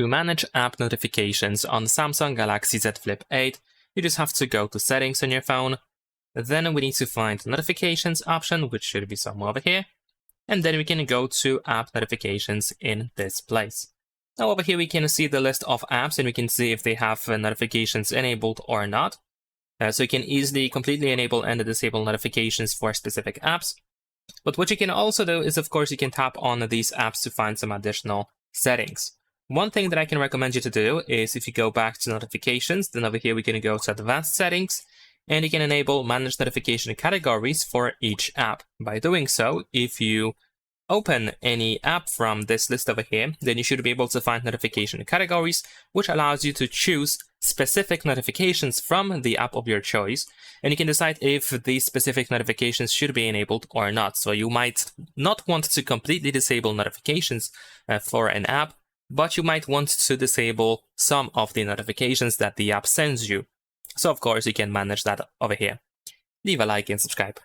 To manage app notifications on Samsung Galaxy Z Flip 8, you just have to go to Settings on your phone. Then we need to find the Notifications option, which should be somewhere over here. And then we can go to App Notifications in this place. Now over here we can see the list of apps and we can see if they have notifications enabled or not. So you can easily completely enable and disable notifications for specific apps. But what you can also do is, of course, you can tap on these apps to find some additional settings. One thing that I can recommend you to do is if you go back to notifications, then over here we can go to advanced settings and you can enable manage notification categories for each app. By doing so, if you open any app from this list over here, then you should be able to find notification categories, which allows you to choose specific notifications from the app of your choice, and you can decide if these specific notifications should be enabled or not. So you might not want to completely disable notifications for an app, but you might want to disable some of the notifications that the app sends you. So of course you can manage that over here. Leave a like and subscribe.